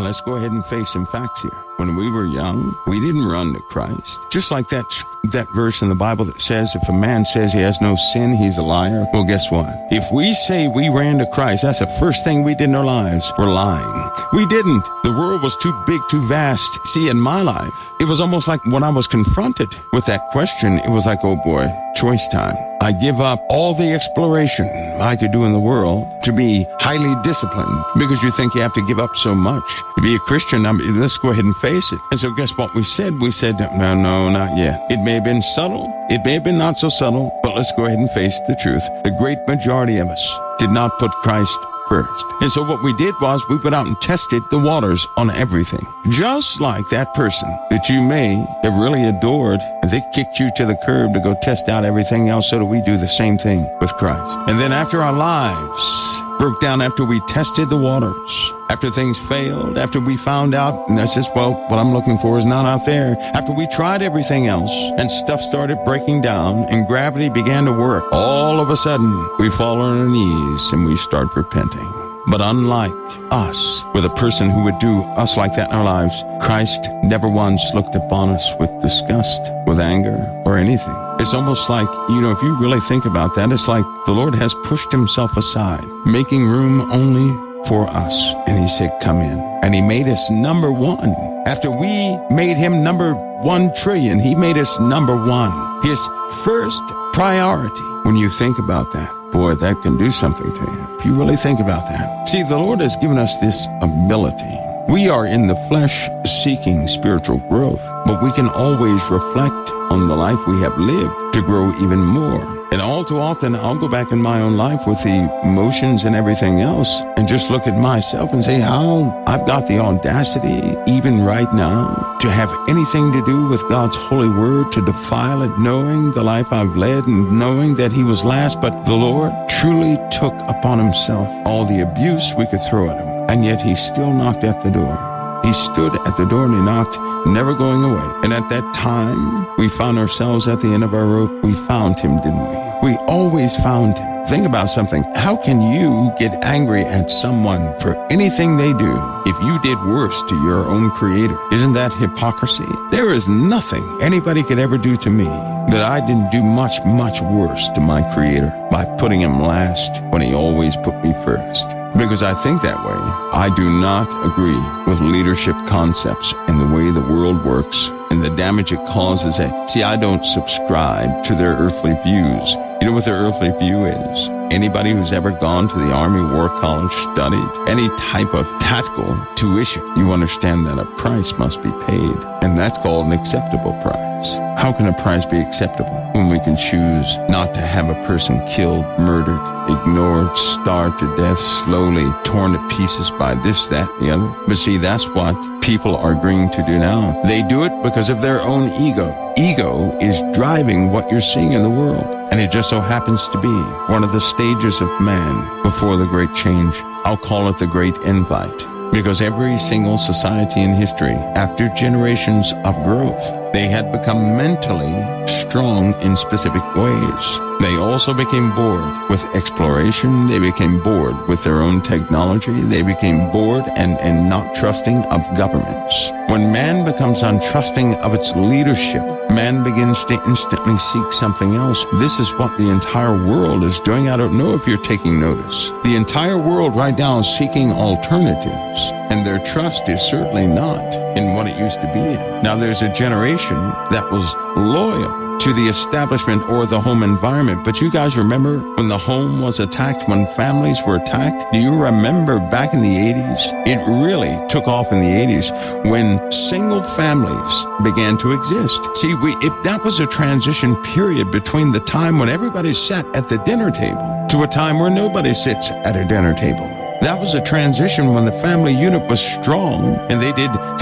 let's go ahead and face some facts here. When we were young, we didn't run to Christ. Just like that verse in the Bible that says, if a man says he has no sin, he's a liar. Well, guess what? If we say we ran to Christ, that's the first thing we did in our lives. We're lying. We didn't. The world was too big, too vast. See, in my life, it was almost like when I was confronted with that question, it was like, oh boy, choice time. I give up all the exploration I could do in the world to be highly disciplined, because you think you have to give up so much. To be a Christian, let's go ahead and face it. And so guess what we said? We said, no, not yet. It may have been subtle. It may have been not so subtle, but let's go ahead and face the truth. The great majority of us did not put Christ first. And so what we did was we went out and tested the waters on everything. Just like that person that you may have really adored, and they kicked you to the curb to go test out everything else, so do we do the same thing with Christ. And then after our lives broke down, after we tested the waters, after things failed, after we found out, and I says, well, what I'm looking for is not out there. After we tried everything else and stuff started breaking down and gravity began to work, all of a sudden we fall on our knees and we start repenting. But unlike us, with a person who would do us like that in our lives, Christ never once looked upon us with disgust, with anger, or anything. It's almost like, if you really think about that, it's like the Lord has pushed himself aside, making room only for us. And he said, come in. And he made us number one. After we made him number 1 trillion, he made us number one. His first priority. When you think about that, boy, that can do something to you. If you really think about that. See, the Lord has given us this ability. We are in the flesh seeking spiritual growth, but we can always reflect on the life we have lived to grow even more. And all too often, I'll go back in my own life with the emotions and everything else and just look at myself and say how I've got the audacity, even right now, to have anything to do with God's holy word, to defile it, knowing the life I've led and knowing that he was last. But the Lord truly took upon himself all the abuse we could throw at him. And yet he still knocked at the door. He stood at the door and he knocked, never going away. And at that time, we found ourselves at the end of our rope. We found him, didn't we? We always found him. Think about something. How can you get angry at someone for anything they do if you did worse to your own creator? Isn't that hypocrisy? There is nothing anybody could ever do to me that I didn't do much, much worse to my creator by putting him last when he always put me first. Because I think that way. I do not agree with leadership concepts and the way the world works and the damage it causes. See, I don't subscribe to their earthly views. You know what their earthly view is? Anybody who's ever gone to the Army War College, studied any type of tactical tuition, you understand that a price must be paid, and that's called an acceptable price. How can a price be acceptable when we can choose not to have a person killed, murdered, ignored, starved to death, slowly torn to pieces by this, that, and the other? But see, that's what people are agreeing to do now. They do it because of their own ego. Ego is driving what you're seeing in the world. And it just so happens to be one of the stages of man before the great change. I'll call it the great invite. Because every single society in history, after generations of growth, they had become mentally strong in specific ways. They also became bored with exploration. They became bored with their own technology. They became bored and not trusting of governments. When man becomes untrusting of its leadership, man begins to instantly seek something else. This is what the entire world is doing. I don't know if you're taking notice. The entire world right now is seeking alternatives, and their trust is certainly not in what it used to be in. Now, there's a generation that was loyal to the establishment or the home environment. But you guys remember when the home was attacked, when families were attacked? Do you remember back in the 80s? It really took off in the 80s when single families began to exist. See, if that was a transition period between the time when everybody sat at the dinner table to a time where nobody sits at a dinner table. That was a transition when the family unit was strong and they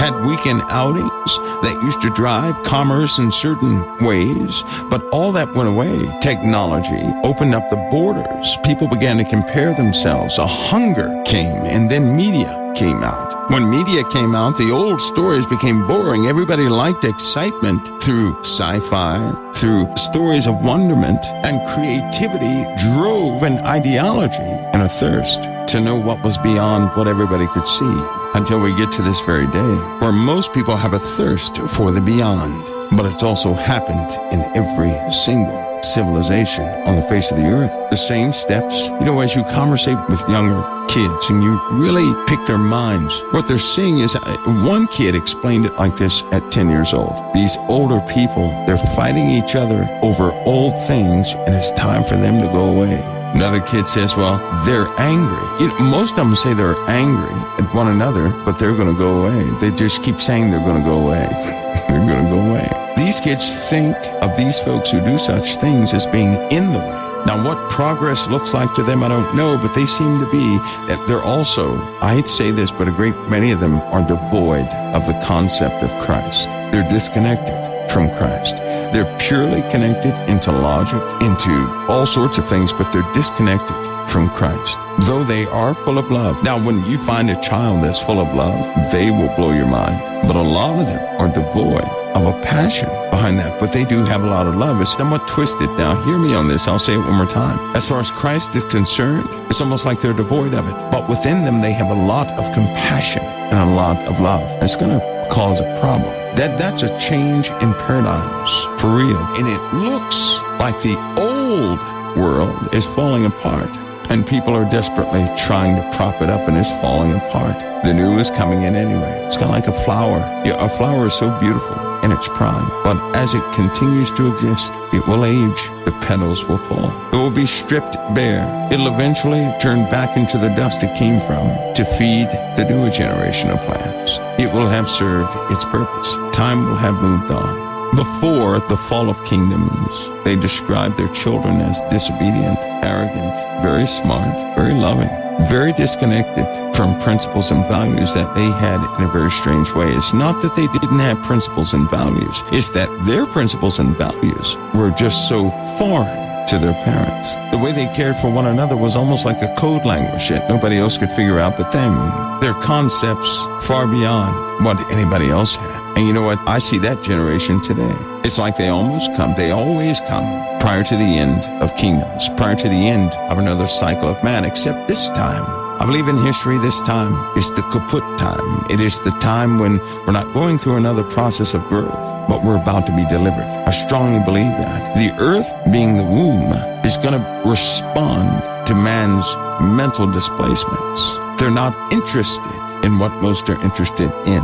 had weekend outings that used to drive commerce in certain ways, but all that went away. Technology opened up the borders. People began to compare themselves. A hunger came, and then media came out. When media came out, the old stories became boring. Everybody liked excitement through sci-fi, through stories of wonderment, and creativity drove an ideology and a thirst to know what was beyond what everybody could see. until we get to this very day, where most people have a thirst for the beyond. But it's also happened in every single civilization on the face of the earth. The same steps, as you conversate with younger kids and you really pick their minds, what they're seeing is, one kid explained it like this at 10 years old. These older people, they're fighting each other over old things, and it's time for them to go away. Another kid says, well, they're angry. Most of them say they're angry at one another, but they're going to go away. They just keep saying they're going to go away. They're going to go away. These kids think of these folks who do such things as being in the way. Now, what progress looks like to them, I don't know, but they seem to be, they're also, I hate to say this, but a great many of them are devoid of the concept of Christ. They're disconnected from Christ. They're purely connected into logic, into all sorts of things, but they're disconnected from Christ, though they are full of love. Now, when you find a child that's full of love, they will blow your mind. But a lot of them are devoid of a passion behind that, but they do have a lot of love. It's somewhat twisted. Now, hear me on this. I'll say it one more time. As far as Christ is concerned, it's almost like they're devoid of it. But within them, they have a lot of compassion and a lot of love. It's going to cause a problem. That's a change in paradigms, for real. And it looks like the old world is falling apart, and people are desperately trying to prop it up, and it's falling apart. The new is coming in anyway. It's kind of like a flower. A flower is so beautiful in its prime, but as it continues to exist, it will age. The petals will fall. It will be stripped bare. It'll eventually turn back into the dust it came from to feed the newer generation of plants. It will have served its purpose. Time will have moved on. Before the fall of kingdoms, they described their children as disobedient, arrogant, very smart, very loving, very disconnected from principles and values that they had in a very strange way. It's not that they didn't have principles and values. It's that their principles and values were just so foreign to their parents. The way they cared for one another was almost like a code language that nobody else could figure out but them. Their concepts far beyond what anybody else had. And you know what? I see that generation today. It's like they always come prior to the end of kingdoms, prior to the end of another cycle of man, except this time. I believe in history, this time is the kaput time. It is the time when we're not going through another process of birth, but we're about to be delivered. I strongly believe that. The earth, being the womb, is going to respond to man's mental displacements. They're not interested in what most are interested in.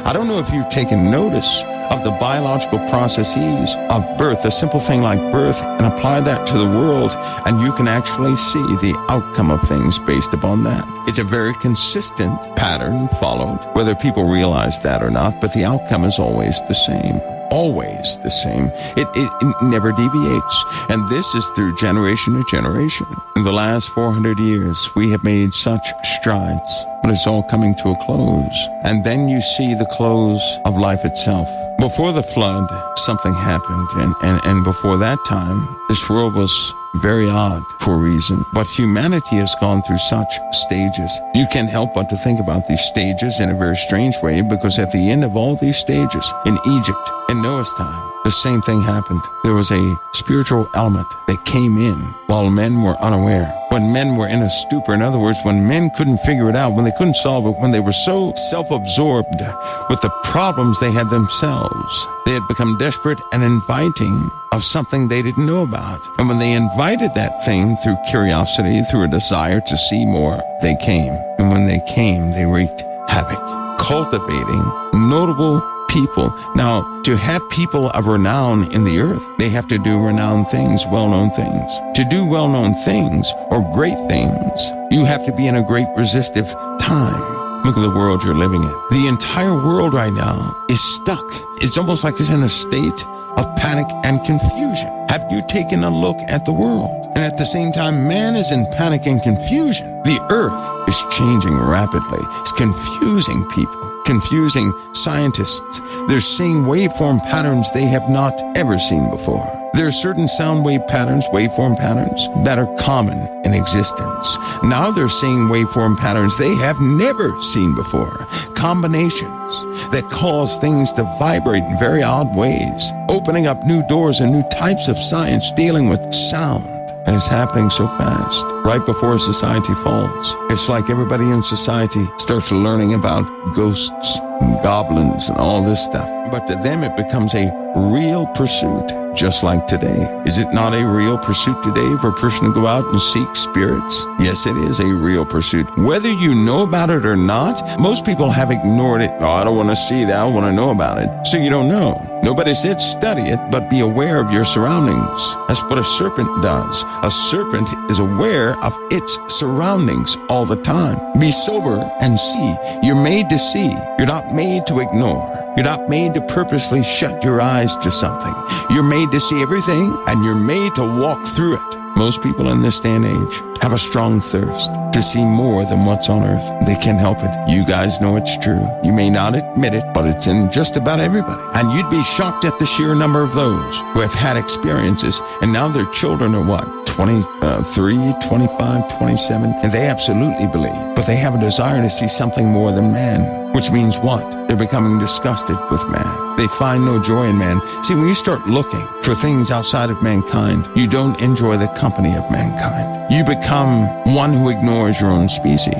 I don't know if you've taken notice of the biological processes of birth, a simple thing like birth, and apply that to the world, and you can actually see the outcome of things based upon that. It's a very consistent pattern followed, whether people realize that or not, but the outcome is always the same. Always the same. It never deviates. And this is through generation to generation. In the last 400 years, we have made such strides, but it's all coming to a close. And then you see the close of life itself. Before the flood, something happened. And before that time, this world was very odd for a reason. But humanity has gone through such stages. You can't help but to think about these stages in a very strange way, because at the end of all these stages, in Egypt, in Noah's time, the same thing happened. There was a spiritual element that came in while men were unaware. When men were in a stupor, in other words, when men couldn't figure it out, when they couldn't solve it, when they were so self-absorbed with the problems they had themselves, they had become desperate and inviting of something they didn't know about. And when they invited that thing through curiosity, through a desire to see more, they came. And when they came, they wreaked havoc, cultivating notable people. Now, to have people of renown in the earth, they have to do renowned things, well-known things. To do well-known things or great things, you have to be in a great resistive time. Look at the world you're living in. The entire world right now is stuck. It's almost like it's in a state of panic and confusion. Have you taken a look at the world? And at the same time, man is in panic and confusion. The earth is changing rapidly. It's confusing people, confusing scientists. They're seeing waveform patterns they have not ever seen before. There are certain sound wave patterns, waveform patterns, that are common in existence. Now they're seeing waveform patterns they have never seen before. Combinations that cause things to vibrate in very odd ways, opening up new doors and new types of science dealing with sound. And it's happening so fast, right before society falls. It's like everybody in society starts learning about ghosts and goblins and all this stuff. But to them, it becomes a real pursuit, just like today. Is it not a real pursuit today for a person to go out and seek spirits? Yes, it is a real pursuit. Whether you know about it or not, most people have ignored it. Oh, I don't want to see that. I want to know about it. So you don't know. Nobody said study it, but be aware of your surroundings. That's what a serpent does. A serpent is aware of its surroundings all the time. Be sober and see. You're made to see. You're not made to ignore. You're not made to purposely shut your eyes to something. You're made to see everything, and you're made to walk through it. Most people in this day and age have a strong thirst to see more than what's on earth. They can't help it. You guys know it's true. You may not admit it, but it's in just about everybody. And you'd be shocked at the sheer number of those who have had experiences, and now their children are what? 23, 25, 27, and they absolutely believe. But they have a desire to see something more than man, which means what? They're becoming disgusted with man. They find no joy in man. See, when you start looking for things outside of mankind, you don't enjoy the company of mankind. You become one who ignores your own species.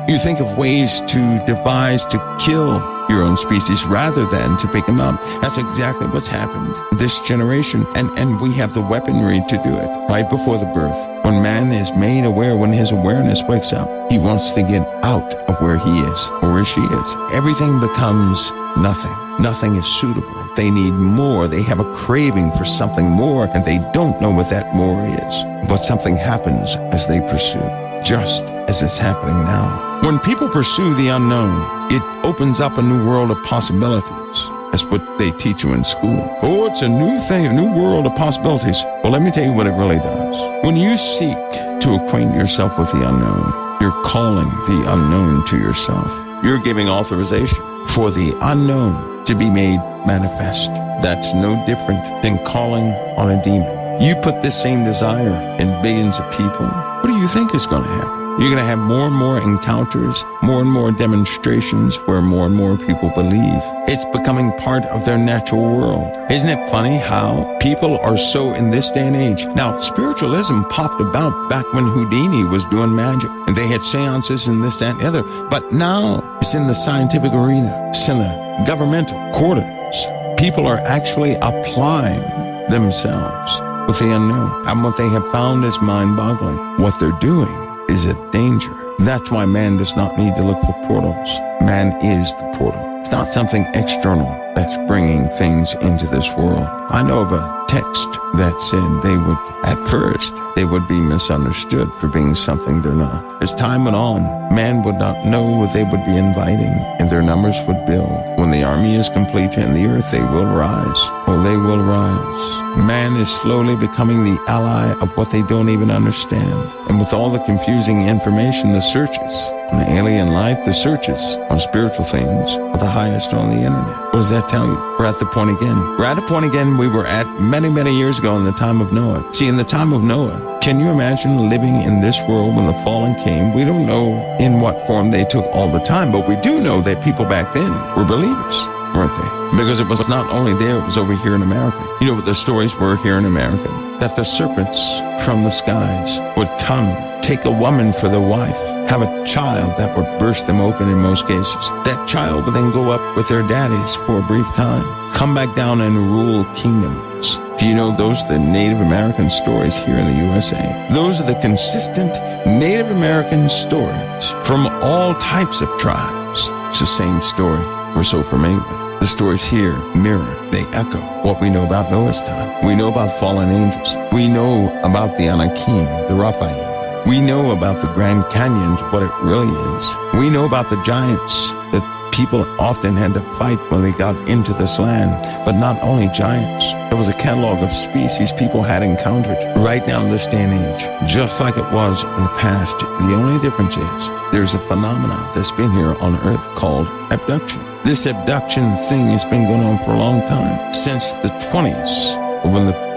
You think of ways to devise to kill your own species rather than to pick them up. That's exactly what's happened this generation. And we have the weaponry to do it right before the birth. When man is made aware, when his awareness wakes up, he wants to get out of where he is or where she is. Everything becomes nothing. Nothing is suitable. They need more. They have a craving for something more, and they don't know what that more is. But something happens as they pursue, just as it's happening now. When people pursue the unknown, it opens up a new world of possibilities. That's what they teach you in school. Oh, it's a new thing, a new world of possibilities. Well, let me tell you what it really does. When you seek to acquaint yourself with the unknown, you're calling the unknown to yourself. You're giving authorization for the unknown to be made manifest. That's no different than calling on a demon. You put this same desire in billions of people. What do you think is going to happen? You're going to have more and more encounters, more and more demonstrations where more and more people believe. It's becoming part of their natural world. Isn't it funny how people are so in this day and age? Now, spiritualism popped about back when Houdini was doing magic, and they had seances and this, that, and the other. But now it's in the scientific arena. It's in the governmental quarters. People are actually applying themselves with the unknown. And what they have found is mind-boggling. What they're doing is a danger. That's why man does not need to look for portals. Man is the portal. It's not something external that's bringing things into this world. I know of a text that said at first, they would be misunderstood for being something they're not. As time went on, man would not know what they would be inviting, and their numbers would build. When the army is complete in the earth, they will rise. Oh, they will rise. Man is slowly becoming the ally of what they don't even understand. And with all the confusing information, the searches on alien life, the searches on spiritual things are the highest on the internet. What does that tell you? We're at the point again. We're at a point again we were at many, many years ago in the time of Noah. See, in the time of Noah, can you imagine living in this world when the fallen came? We don't know in what form they took all the time, but we do know that people back then were believers, weren't they? Because it was not only there, it was over here in America. You know what the stories were here in America? That the serpents from the skies would come, take a woman for their wife, have a child that would burst them open in most cases. That child would then go up with their daddies for a brief time, come back down and rule kingdoms. Do you know those are the Native American stories here in the USA? Those are the consistent Native American stories from all types of tribes. It's the same story we're so familiar with. The stories here mirror, they echo what we know about Noah's time. We know about fallen angels. We know about the Anakim, the Raphaim. We know about the Grand Canyons, what it really is. We know about the giants that people often had to fight when they got into this land. But not only giants. There was a catalog of species people had encountered right now in this day and age, just like it was in the past. The only difference is there's a phenomenon that's been here on Earth called abduction. This abduction thing has been going on for a long time, since the 20s, when the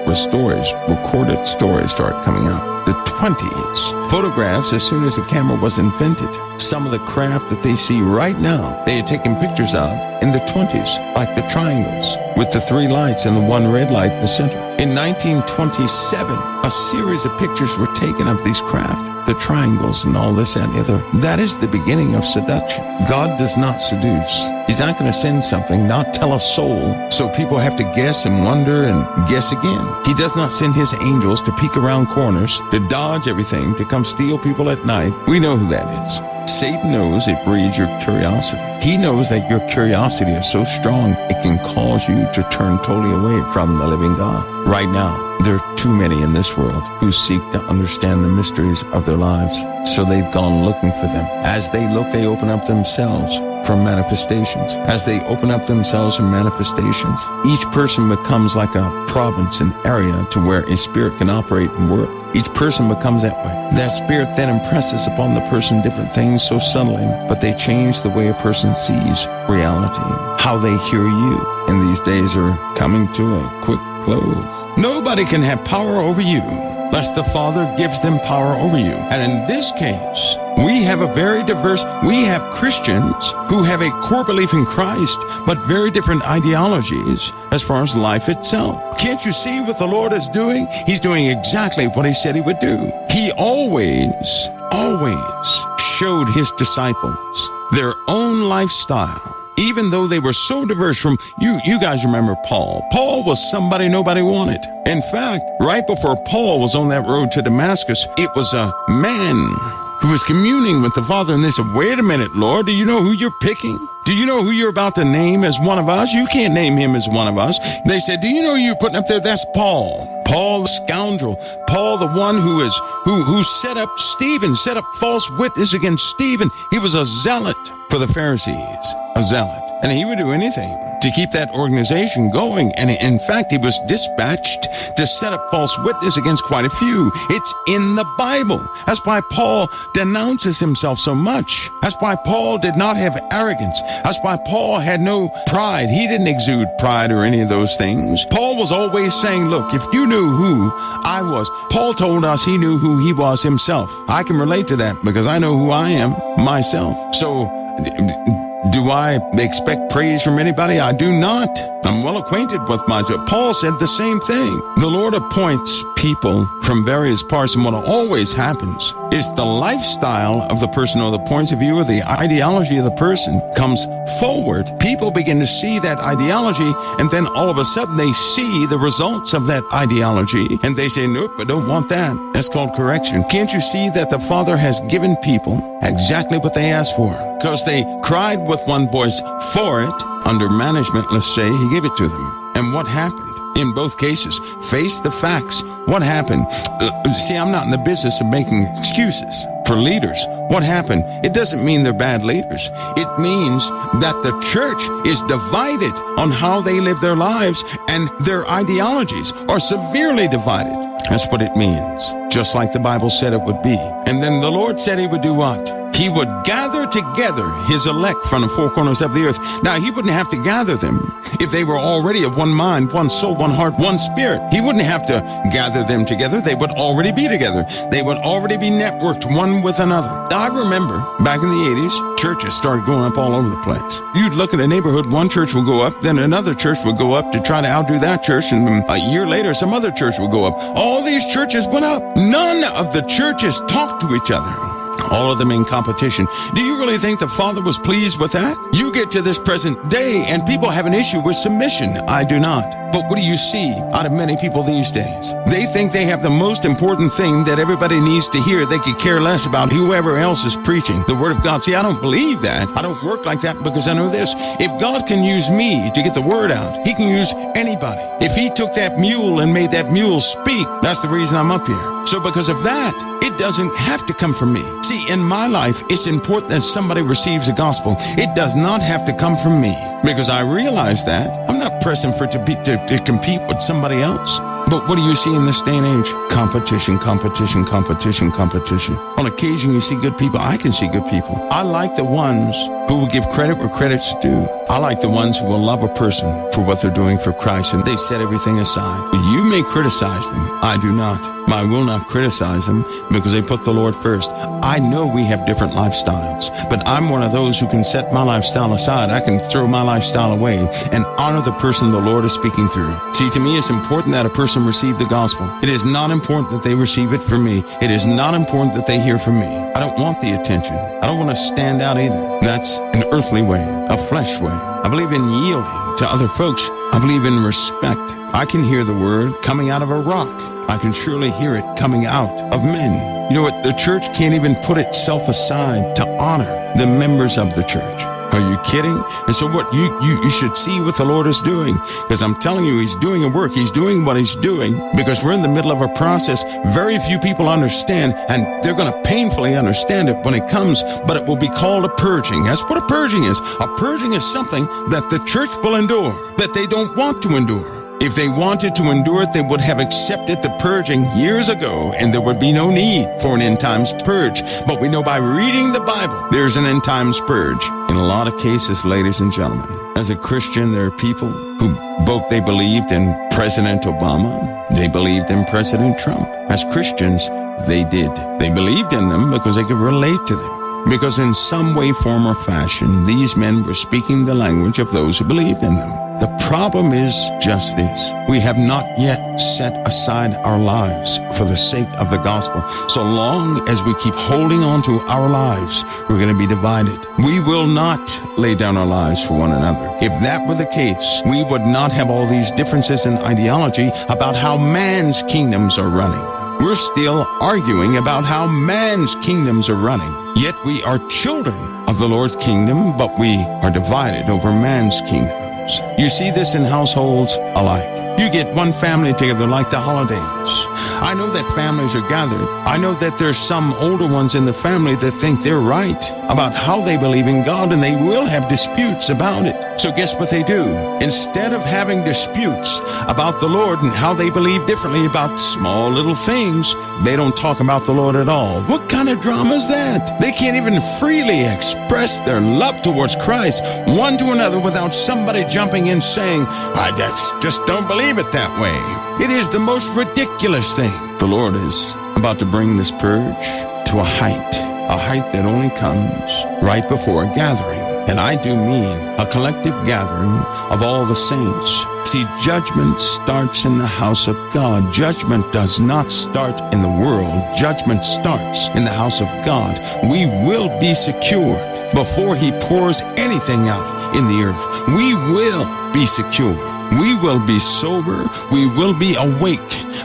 recorded stories started coming out. the 20s. Photographs as soon as the camera was invented. Some of the craft that they see right now, they had taken pictures of in the 20s, like the triangles, with the 3 lights and the 1 red light in the center. In 1927, a series of pictures were taken of these craft, the triangles and all this and the other. That is the beginning of seduction. God does not seduce. He's not going to send something, not tell a soul, so people have to guess and wonder and guess again. He does not send his angels to peek around corners, to dodge everything, to come steal people at night. We know who that is. Satan knows it breeds your curiosity. He knows that your curiosity is so strong, it can cause you to turn totally away from the living God. Right now, there are too many in this world who seek to understand the mysteries of their lives, so they've gone looking for them. As they look, they open up themselves for manifestations. As they open up themselves for manifestations, each person becomes like a province, an area to where a spirit can operate and work. Each person becomes that way. That spirit then impresses upon the person different things so subtly, but they change the way a person sees reality, how they hear you. And these days are coming to a quick close. Nobody can have power over you unless the Father gives them power over you. And in this case, we have Christians who have a core belief in Christ, but very different ideologies as far as life itself. Can't you see what the Lord is doing? He's doing exactly what he said he would do. He always showed his disciples their own lifestyle. Even though they were so diverse from, you guys remember Paul. Paul was somebody nobody wanted. In fact, right before Paul was on that road to Damascus, it was a man who was communing with the Father, and they said, wait a minute, Lord, do you know who you're picking? Do you know who you're about to name as one of us? You can't name him as one of us. They said, do you know who you're putting up there? That's Paul. Paul the scoundrel. Paul the one who set up Stephen, set up false witness against Stephen. He was a zealot for the Pharisees, a zealot. And he would do anything to keep that organization going. And in fact, he was dispatched to set up false witness against quite a few. It's in the Bible. That's why Paul denounces himself so much. That's why Paul did not have arrogance. That's why Paul had no pride. He didn't exude pride or any of those things. Paul was always saying, look, if you knew who I was, Paul told us he knew who he was himself. I can relate to that because I know who I am myself. So, do I expect praise from anybody? I do not. I'm well acquainted with myself. Paul said the same thing. The Lord appoints people from various parts, and what always happens is the lifestyle of the person, or the points of view, or the ideology of the person comes forward. People begin to see that ideology, and then all of a sudden they see the results of that ideology, and they say, nope, I don't want that. That's called correction. Can't you see that the Father has given people exactly what they asked for? Because they cried with one voice for it. Under management, let's say, he gave it to them. And what happened? In both cases, face the facts. What happened? See, I'm not in the business of making excuses for leaders. What happened? It doesn't mean they're bad leaders. It means that the church is divided on how they live their lives, and their ideologies are severely divided. That's what it means. Just like the Bible said it would be. And then the Lord said he would do what? He would gather together his elect from the four corners of the earth. Now, he wouldn't have to gather them if they were already of one mind, one soul, one heart, one spirit. He wouldn't have to gather them together. They would already be together. They would already be networked one with another. Now, I remember back in the 80s, churches started going up all over the place. You'd look at a neighborhood, one church would go up, then another church would go up to try to outdo that church, and a year later, some other church would go up. All these churches went up. None of the churches talked to each other. All of them in competition. Do you really think the Father was pleased with that? You get to this present day and people have an issue with submission. I do not. But what do you see out of many people these days? They think they have the most important thing that everybody needs to hear. They could care less about whoever else is preaching the Word of God. See, I don't believe that. I don't work like that because I know this. If God can use me to get the Word out, he can use anybody. If he took that mule and made that mule speak, that's the reason I'm up here. So because of that, it doesn't have to come from me. See, in my life, it's important that somebody receives the gospel. It does not have to come from me because I realize that. I'm not pressing for to compete with somebody else. But what do you see in this day and age? Competition, competition, competition, competition. On occasion, you see good people. I can see good people. I like the ones who will give credit where credit's due. I like the ones who will love a person for what they're doing for Christ, and they set everything aside. You may criticize them. I do not. I will not criticize them because they put the Lord first. I know we have different lifestyles, but I'm one of those who can set my lifestyle aside. I can throw my lifestyle away and honor the person the Lord is speaking through. See, to me, it's important that a person receive the gospel. It is not important that they receive it from me. It is not important that they hear from me. I don't want the attention. I don't want to stand out either. That's an earthly way, a flesh way. I believe in yielding to other folks. I believe in respect. I can hear the word coming out of a rock. I can surely hear it coming out of men. You know what? The church can't even put itself aside to honor the members of the church. Are you kidding? And so what you should see what the Lord is doing, because I'm telling you, he's doing a work. He's doing what he's doing because we're in the middle of a process. Very few people understand, and they're going to painfully understand it when it comes, but it will be called a purging. That's what a purging is. A purging is something that the church will endure, that they don't want to endure. If they wanted to endure it, they would have accepted the purging years ago, and there would be no need for an end times purge. But we know by reading the Bible, there's an end times purge. In a lot of cases, ladies and gentlemen, as a Christian, there are people who they believed in President Obama, they believed in President Trump. As Christians, they did. They believed in them because they could relate to them. Because in some way, form, or fashion, these men were speaking the language of those who believed in them. The problem is just this. We have not yet set aside our lives for the sake of the gospel. So long as we keep holding on to our lives, we're going to be divided. We will not lay down our lives for one another. If that were the case, we would not have all these differences in ideology about how man's kingdoms are running. We're still arguing about how man's kingdoms are running. Yet we are children of the Lord's kingdom, but we are divided over man's kingdom. You see this in households alike. You get one family together like the holidays. I know that families are gathered. I know that there's some older ones in the family that think they're right about how they believe in God, and they will have disputes about it. So guess what they do? Instead of having disputes about the Lord and how they believe differently about small little things, they don't talk about the Lord at all. What kind of drama is that? They can't even freely express their love towards Christ one to another without somebody jumping in saying, I just don't believe it that way. It is the most ridiculous thing. The Lord is about to bring this purge to a height that only comes right before a gathering. And I do mean a collective gathering of all the saints. See, judgment starts in the house of God. Judgment does not start in the world. Judgment starts in the house of God. We will be secured before he pours anything out in the earth. We will be secure. We will be sober. We will be awake.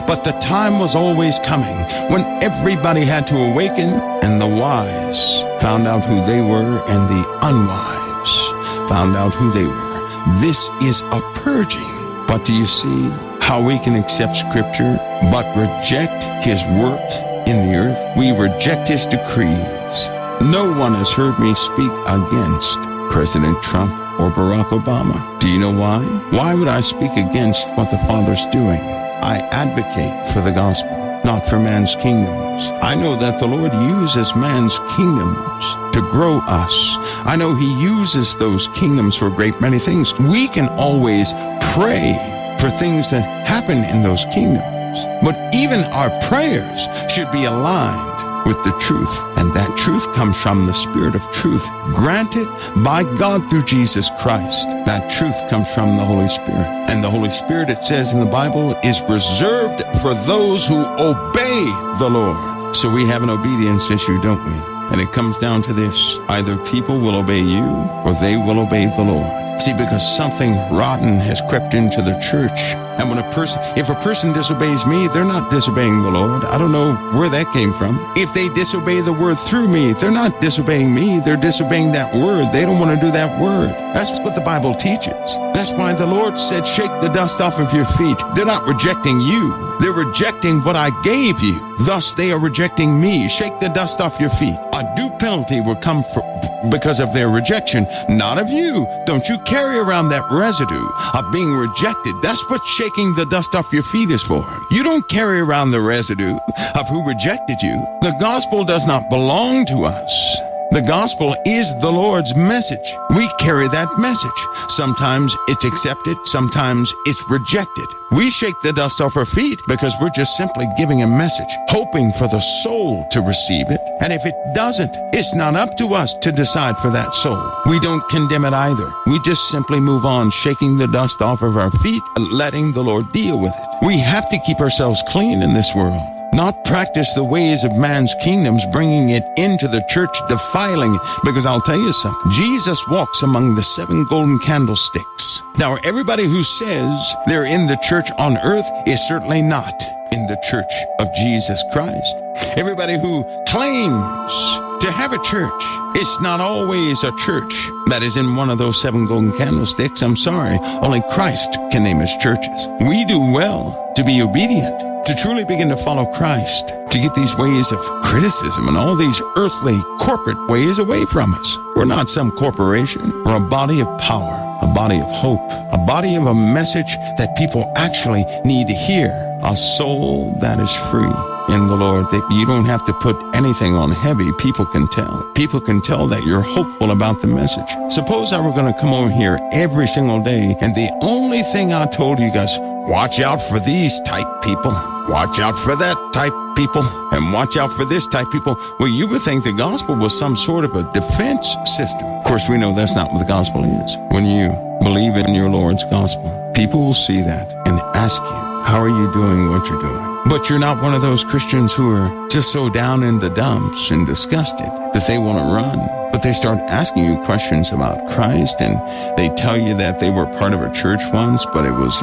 But the time was always coming when everybody had to awaken, and the wise found out who they were, and the unwise found out who they were. This is a purging. But do you see how we can accept Scripture but reject his work in the earth? We reject his decrees. No one has heard me speak against President Trump or Barack Obama. Do you know why? Why would I speak against what the Father's doing? I advocate for the gospel, not for man's kingdoms. I know that the Lord uses man's kingdoms to grow us. I know he uses those kingdoms for a great many things. We can always pray for things that happen in those kingdoms, but even our prayers should be aligned with the truth, and that truth comes from the Spirit of truth, granted by God through Jesus Christ. That truth comes from the Holy Spirit, and the Holy Spirit, it says in the Bible, is reserved for those who obey the Lord. So we have an obedience issue, don't we? And it comes down to this: either people will obey you or they will obey the Lord. See, because something rotten has crept into the church. And when if a person disobeys me, they're not disobeying the Lord. I don't know where that came from. If they disobey the word through me, they're not disobeying me. They're disobeying that word. They don't want to do that word. That's what the Bible teaches. That's why the Lord said, shake the dust off of your feet. They're not rejecting you. They're rejecting what I gave you. Thus, they are rejecting me. Shake the dust off your feet. A due penalty will come because of their rejection, not of you. Don't you carry around that residue of being rejected. That's what shaking the dust off your feet is for. You don't carry around the residue of who rejected you. The gospel does not belong to us. The gospel is the Lord's message. We carry that message. Sometimes it's accepted, sometimes it's rejected. We shake the dust off our feet because we're just simply giving a message, hoping for the soul to receive it. And if it doesn't, it's not up to us to decide for that soul. We don't condemn it either. We just simply move on, shaking the dust off of our feet, letting the Lord deal with it. We have to keep ourselves clean in this world. Not practice the ways of man's kingdoms, bringing it into the church, defiling it. Because I'll tell you something, Jesus walks among the 7 golden candlesticks. Now, everybody who says they're in the church on earth is certainly not in the church of Jesus Christ. Everybody who claims to have a church, it's not always a church that is in one of those 7 golden candlesticks. I'm sorry, only Christ can name his churches. We do well to be obedient, to truly begin to follow Christ, to get these ways of criticism and all these earthly corporate ways away from us. We're not some corporation. We're a body of power, a body of hope, a body of a message that people actually need to hear. A soul that is free in the Lord, that you don't have to put anything on heavy. People can tell. People can tell that you're hopeful about the message. Suppose I were going to come over here every single day, and the only thing I told you guys, watch out for these type people. Watch out for that type people. And watch out for this type people. Well, you would think the gospel was some sort of a defense system. Of course, we know that's not what the gospel is. When you believe in your Lord's gospel, people will see that and ask you, how are you doing what you're doing? But you're not one of those Christians who are just so down in the dumps and disgusted that they want to run. But they start asking you questions about Christ, and they tell you that they were part of a church once, but it was,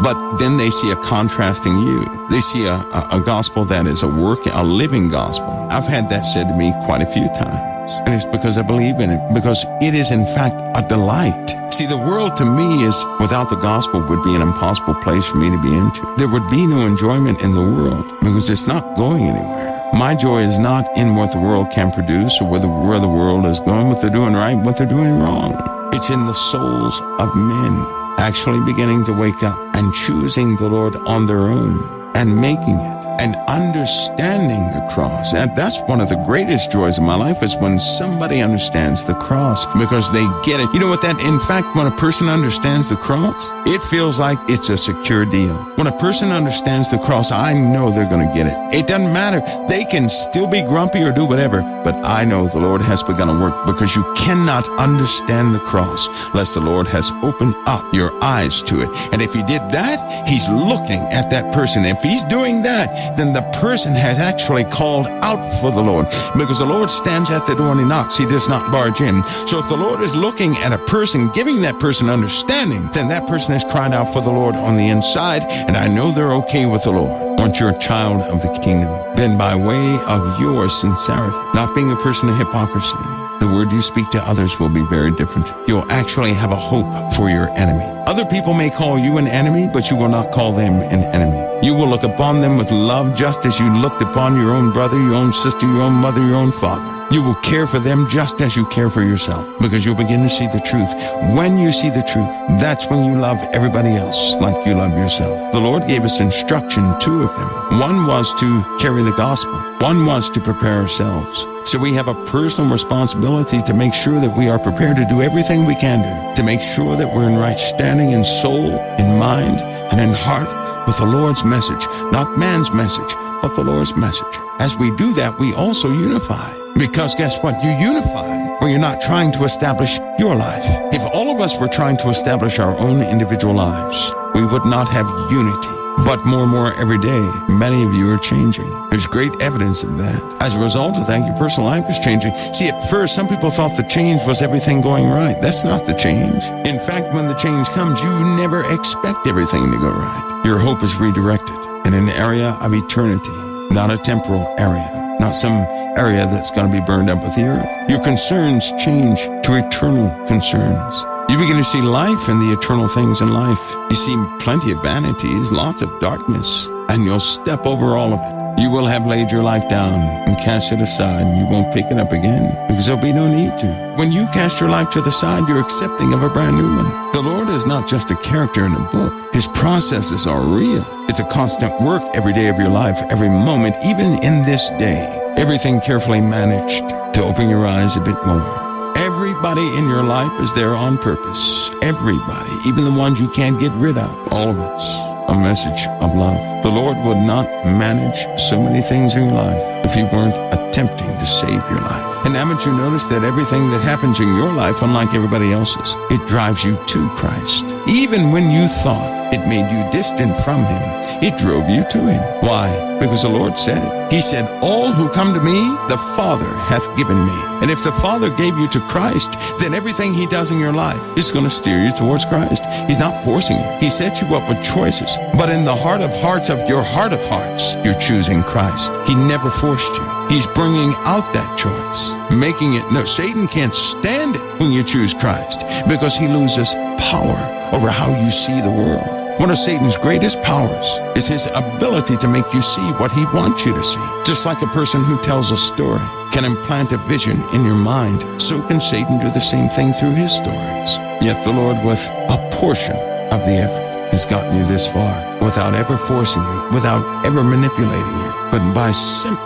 but then they see a contrasting you. They see a gospel that is a living gospel. I've had that said to me quite a few times. And it's because I believe in it, because it is in fact a delight. See, the world to me is, without the gospel, would be an impossible place for me to be into. There would be no enjoyment in the world because it's not going anywhere. My joy is not in what the world can produce or where the world is going, what they're doing right, what they're doing wrong. It's in the souls of men actually beginning to wake up and choosing the Lord on their own and making it and understanding the cross. And that's one of the greatest joys of my life, is when somebody understands the cross because they get it. You know what that, in fact, when a person understands the cross, it feels like it's a secure deal. When a person understands the cross, I know they're going to get it. It doesn't matter. They can still be grumpy or do whatever, but I know the Lord has begun to work, because you cannot understand the cross unless the Lord has opened up your eyes to it. And if he did that, he's looking at that person. If he's doing that, then the person has actually called out for the Lord, because the Lord stands at the door and he knocks. He does not barge in. So if the Lord is looking at a person, giving that person understanding, then that person has cried out for the Lord on the inside, and I know they're okay with the Lord. Once you're a child of the kingdom, then by way of your sincerity, not being a person of hypocrisy, the word you speak to others will be very different. You'll actually have a hope for your enemy. Other people may call you an enemy, but you will not call them an enemy. You will look upon them with love, just as you looked upon your own brother, your own sister, your own mother, your own father. You will care for them just as you care for yourself, because you'll begin to see the truth. When you see the truth, that's when you love everybody else like you love yourself. The Lord gave us instruction, 2 of them. One was to carry the gospel. One was to prepare ourselves. So we have a personal responsibility to make sure that we are prepared to do everything we can do, to make sure that we're in right standing in soul, in mind, and in heart with the Lord's message, not man's message, but the Lord's message. As we do that, we also unify. Because guess what? You unify when you're not trying to establish your life. If all of us were trying to establish our own individual lives, we would not have unity. But more and more every day, many of you are changing. There's great evidence of that. As a result of that, your personal life is changing. See, at first, some people thought the change was everything going right. That's not the change. In fact, when the change comes, you never expect everything to go right. Your hope is redirected in an area of eternity, not a temporal area. Not some area that's going to be burned up with the earth. Your concerns change to eternal concerns. You begin to see life and the eternal things in life. You see plenty of vanities, lots of darkness. and you'll step over all of it. You will have laid your life down and cast it aside, and you won't pick it up again because there'll be no need to. When you cast your life to the side, you're accepting of a brand new one. The Lord is not just a character in a book. His processes are real. It's a constant work every day of your life, every moment, even in this day. Everything carefully managed to open your eyes a bit more. Everybody in your life is there on purpose. Everybody, even the ones you can't get rid of. All of it's a message of love. The Lord would not manage so many things in your life if He weren't attempting to save your life. And haven't you noticed that everything that happens in your life, unlike everybody else's, it drives you to Christ? Even when you thought it made you distant from Him, it drove you to Him. Why? Because the Lord said it. He said, all who come to me, the Father hath given me. And if the Father gave you to Christ, then everything He does in your life is going to steer you towards Christ. He's not forcing you. He set you up with choices. But in the heart of hearts of your heart of hearts, you're choosing Christ. He never forced you. He's bringing out that choice, making it. No, Satan can't stand it when you choose Christ because he loses power over how you see the world. One of Satan's greatest powers is his ability to make you see what he wants you to see. Just like a person who tells a story can implant a vision in your mind, so can Satan do the same thing through his stories. Yet the Lord, with a portion of the effort, has gotten you this far without ever forcing you, without ever manipulating you, but by simply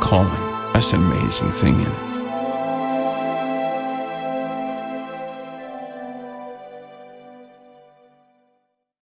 calling. That's an amazing thing in it.